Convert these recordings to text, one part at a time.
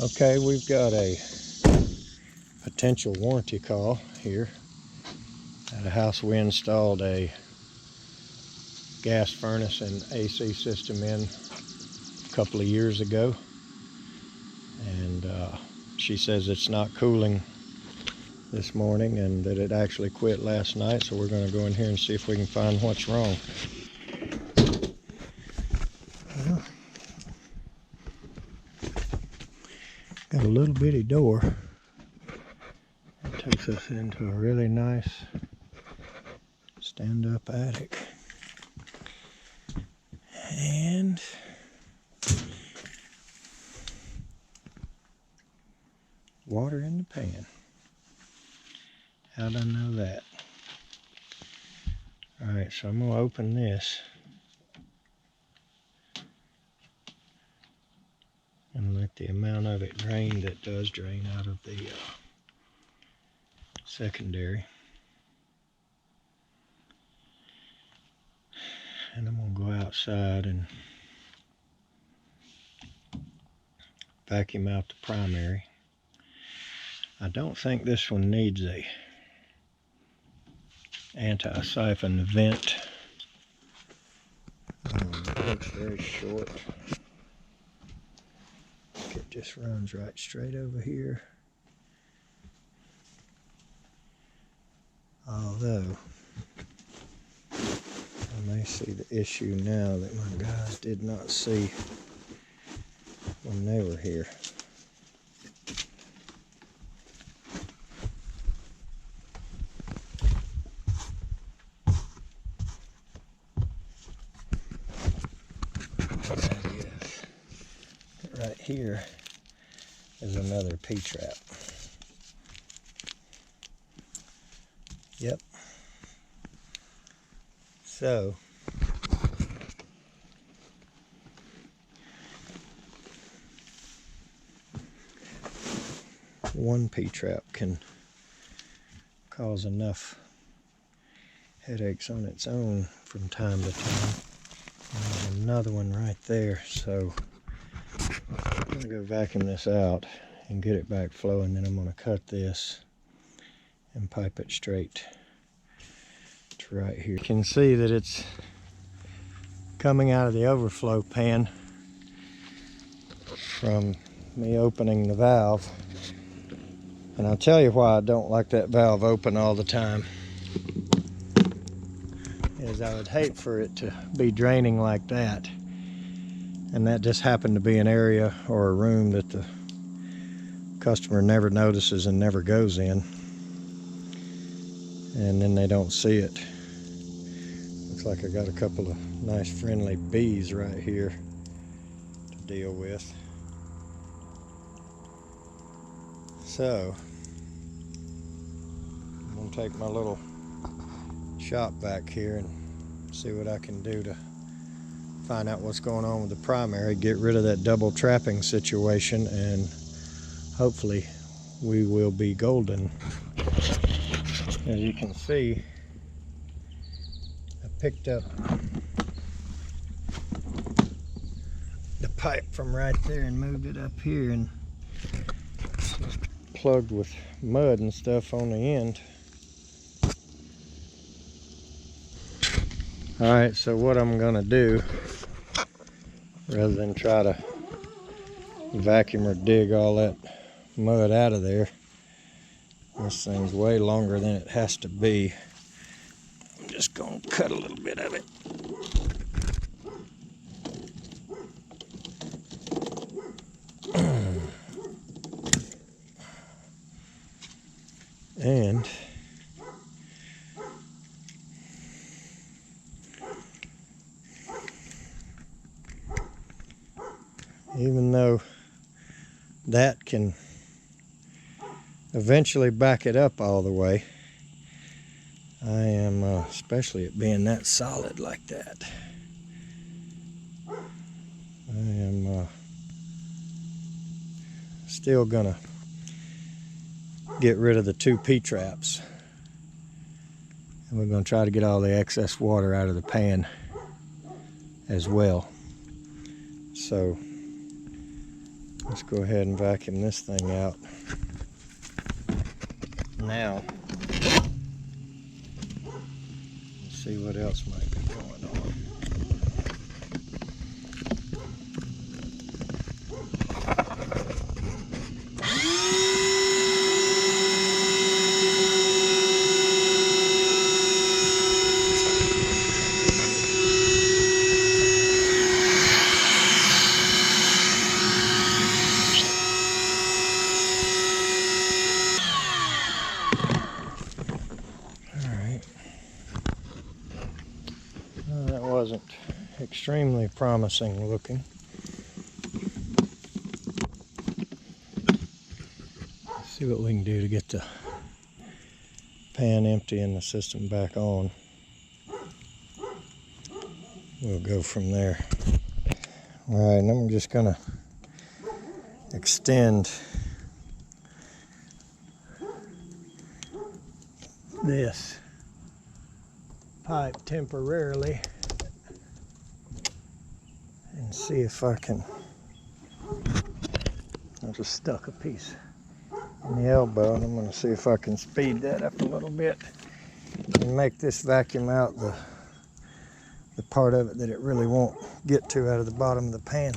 Okay, we've got a potential warranty call here at a house we installed a gas furnace and AC system in a couple of years ago, and she says it's not cooling this morning and that it actually quit last night, so we're going to go in here and see if we can find what's wrong. Well, got a little bitty door that takes us into a really nice stand-up attic, and water in the pan. How'd I know that? Alright, so I'm going to open this and let the amount of it drain that does drain out of the secondary. And I'm going to go outside and vacuum out the primary. I don't think this one needs a anti-siphon vent. It looks very short. It just runs right straight over here. Although I may see the issue now that my guys did not see when they were here. Right here is another P-trap. Yep. So one P-trap can cause enough headaches on its own from time to time. And there's another one right there, so I'm going to go vacuum this out and get it back flowing. Then I'm going to cut this and pipe it straight to right here. You can see that it's coming out of the overflow pan from me opening the valve. And I'll tell you why I don't like that valve open all the time. Is I would hate for it to be draining like that. And that just happened to be an area or a room that the customer never notices and never goes in. And then they don't see it. Looks like I got a couple of nice friendly bees right here to deal with. So I'm going to take my little shop back here and see what I can do to find out what's going on with the primary, get rid of that double trapping situation, and hopefully we will be golden. As you can see, I picked up the pipe from right there and moved it up here, and it's plugged with mud and stuff on the end. Alright, so what I'm gonna do, rather than try to vacuum or dig all that mud out of there, this thing's way longer than it has to be. I'm just gonna cut a little bit of it. And even though that can eventually back it up all the way, I am, especially it being that solid like that, I am still gonna get rid of the two P-traps. And we're gonna try to get all the excess water out of the pan as well. So Let's go ahead and vacuum this thing out. Now, let's see what else might be going on. That wasn't extremely promising looking. Let's see what we can do to get the pan empty and the system back on. We'll go from there. Alright, and I'm just gonna extend this pipe temporarily and see if I can. I just stuck a piece in the elbow, and I'm going to see if I can speed that up a little bit and make this vacuum out the part of it that it really won't get to out of the bottom of the pan.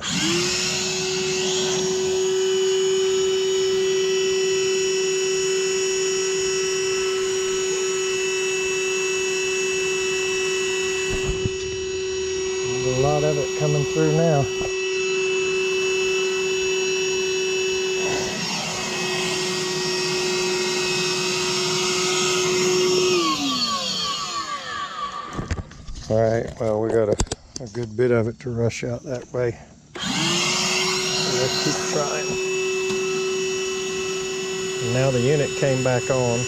There's a lot of it coming through now. Alright, well, we got a good bit of it to rush out that way. So let's keep trying. And now the unit came back on.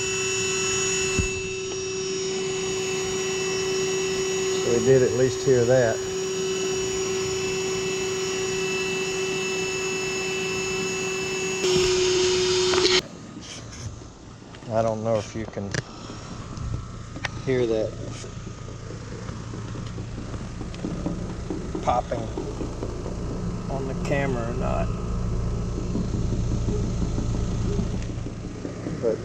So we did at least hear that. I don't know if you can hear that popping on the camera or not, but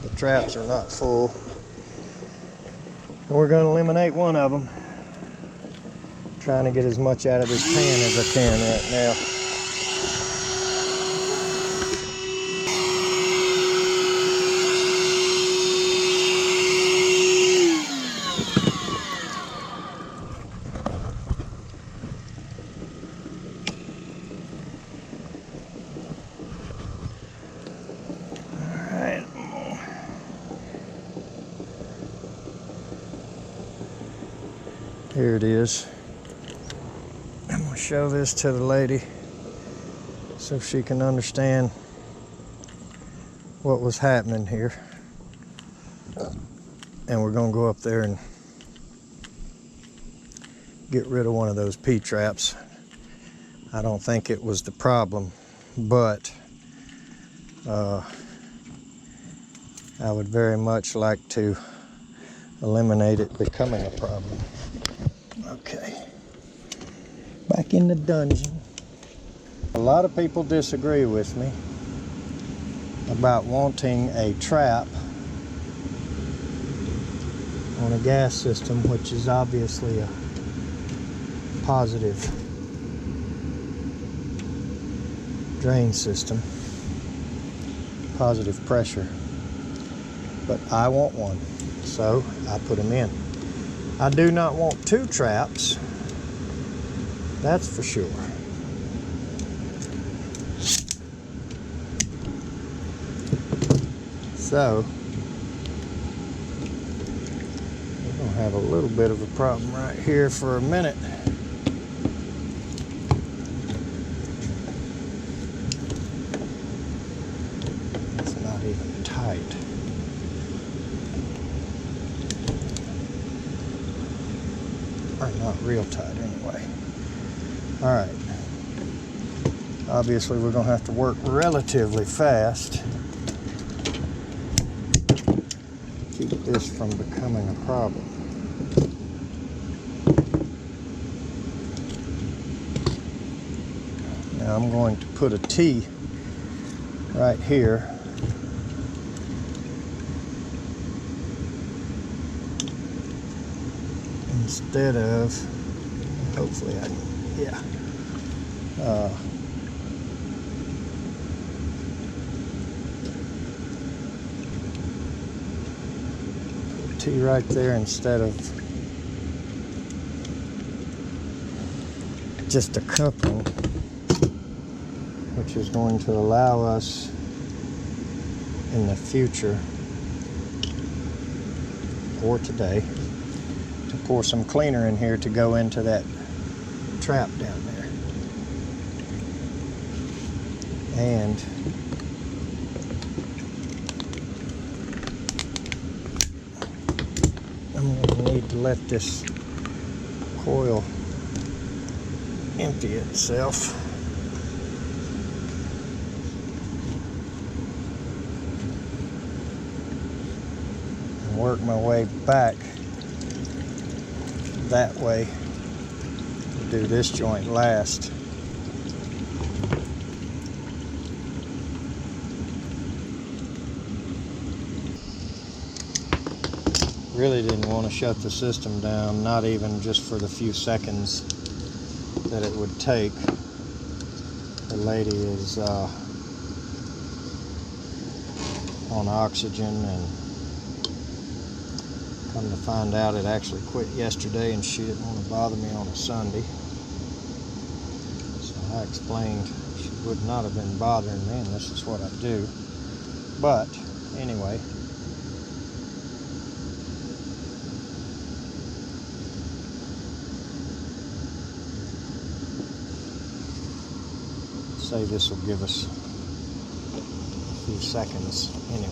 the traps are not full, and we're going to eliminate one of them. Trying to get as much out of this pan as I can right now. Here it is. I'm going to show this to the lady so she can understand what was happening here. And we're going to go up there and get rid of one of those P-traps. I don't think it was the problem, but I would very much like to eliminate it becoming a problem. Okay, back in the dungeon. A lot of people disagree with me about wanting a trap on a gas system, which is obviously a positive drain system, positive pressure, but I want one, so I put them in. I do not want two traps, that's for sure. So we're going to have a little bit of a problem right here for a minute. It's not even tight. Or not real tight anyway. Alright. Obviously we're going to have to work relatively fast. Keep this from becoming a problem. Now Now I'm going to put a T right here. Instead of, hopefully I can, yeah. Put a T right there instead of just a coupling, which is going to allow us in the future or today to pour some cleaner in here to go into that trap down there. And I'm going to need to let this coil empty itself. And work my way back that way. Do this joint last. Really didn't want to shut the system down, not even just for the few seconds that it would take. The lady is on oxygen, and come to find out it actually quit yesterday and she didn't want to bother me on a Sunday. So I explained she would not have been bothering me and this is what I do. But anyway, say this will give us a few seconds anyway.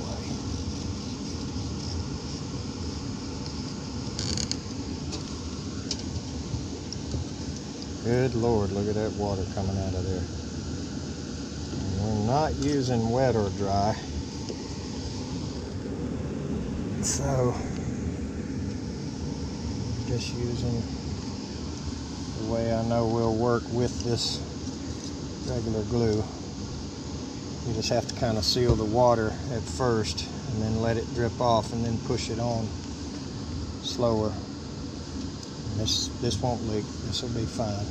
Good Lord, look at that water coming out of there. And we're not using wet or dry. So, just using the way I know will work with this regular glue. You just have to kind of seal the water at first and then let it drip off and then push it on slower. This won't leak. This will be fine.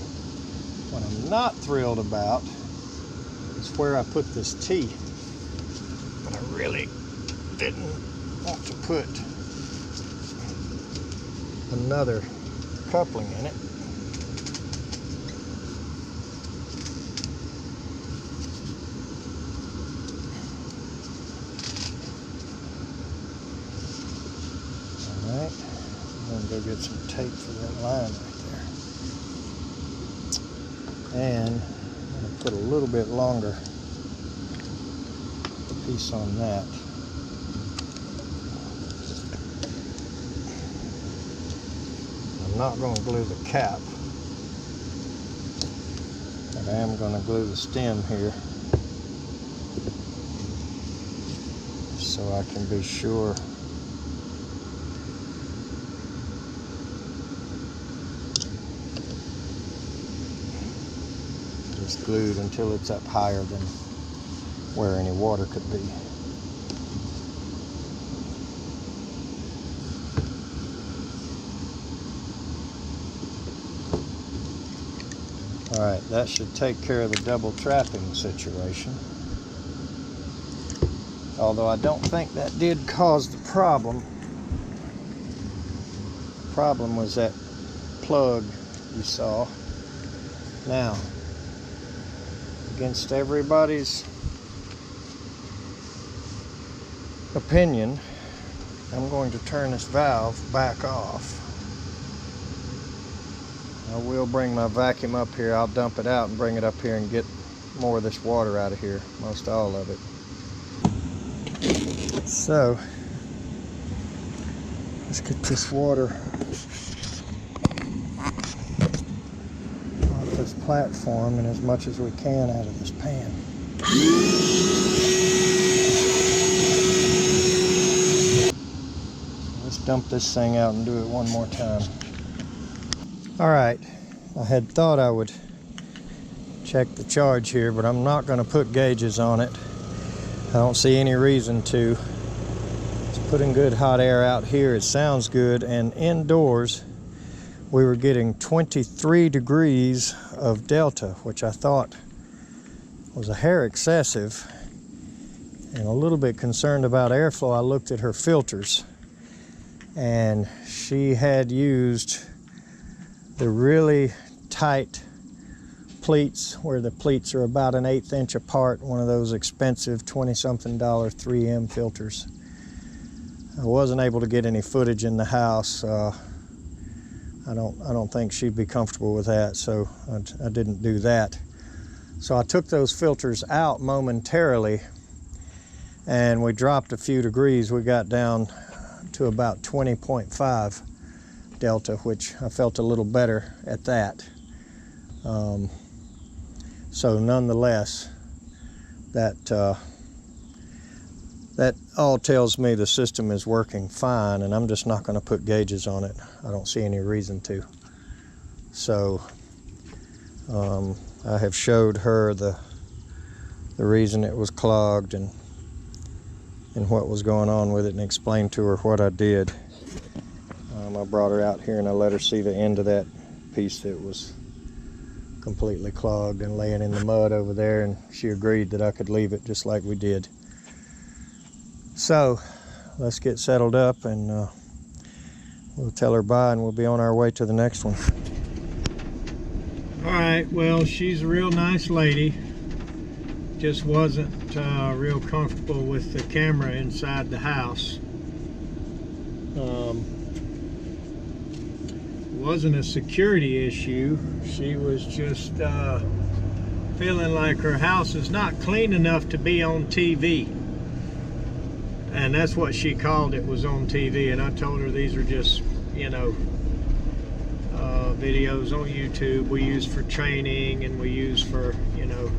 What I'm not thrilled about is where I put this T. But I really didn't want to put another coupling in it. Alright, I'm going to go get some tape for that line right there. And I'm going to put a little bit longer piece on that. I'm not going to glue the cap, but I am going to glue the stem here so I can be sure it's glued until it's up higher than where any water could be. Alright, that should take care of the double trapping situation. Although I don't think that did cause the problem. The problem was that plug you saw. Now, against everybody's opinion, I'm going to turn this valve back off. I will bring my vacuum up here. I'll dump it out and bring it up here and get more of this water out of here, most all of it. So, let's get this water off this platform and as much as we can out of this pan. Let's dump this thing out and do it one more time. Alright, I had thought I would check the charge here, but I'm not going to put gauges on it. I don't see any reason to. It's putting good hot air out here. It sounds good, and indoors we were getting 23 degrees of delta, which I thought was a hair excessive, and a little bit concerned about airflow. I looked at her filters, and she had used the really tight pleats, where the pleats are about an 1/8 inch apart, one of those expensive $20-something 3M filters. I wasn't able to get any footage in the house. I don't think she'd be comfortable with that, so I didn't do that. So I took those filters out momentarily, and we dropped a few degrees. We got down to about 20.5 delta, which I felt a little better at that. So nonetheless, that all tells me the system is working fine, and I'm just not going to put gauges on it. I don't see any reason to. So I have showed her the reason it was clogged and what was going on with it, and explained to her what I did. I brought her out here and I let her see the end of that piece that was completely clogged and laying in the mud over there, and she agreed that I could leave it just like we did. So let's get settled up, and we'll tell her bye, and we'll be on our way to the next one. All right, well, she's a real nice lady. Just wasn't real comfortable with the camera inside the house. Wasn't a security issue. She was just feeling like her house is not clean enough to be on TV. And that's what she called it, was on TV. And I told her these are just, you know, videos on YouTube we use for training, and we use for, you know,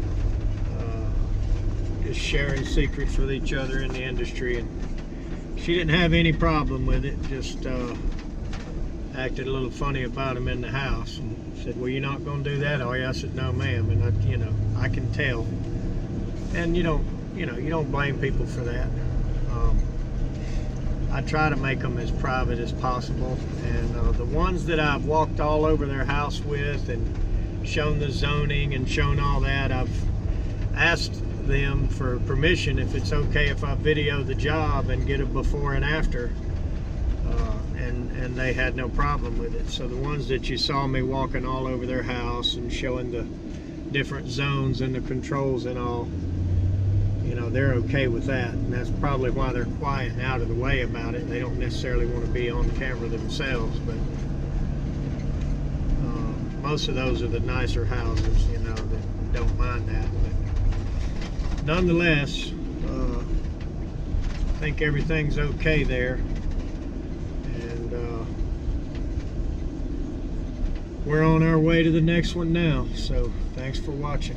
just sharing secrets with each other in the industry. And she didn't have any problem with it, just acted a little funny about them in the house, and said, well, you're not going to do that, are you? I said, no, ma'am. And I, you know, I can tell. And you don't blame people for that. I try to make them as private as possible, and the ones that I've walked all over their house with and shown the zoning and shown all that, I've asked them for permission if it's okay if I video the job and get a before and after, and they had no problem with it. So the ones that you saw me walking all over their house and showing the different zones and the controls and all, you know, they're okay with that, and that's probably why they're quiet and out of the way about it. They don't necessarily want to be on camera themselves, but most of those are the nicer houses, you know, that don't mind that. But nonetheless, I think everything's okay there, and we're on our way to the next one now. So thanks for watching.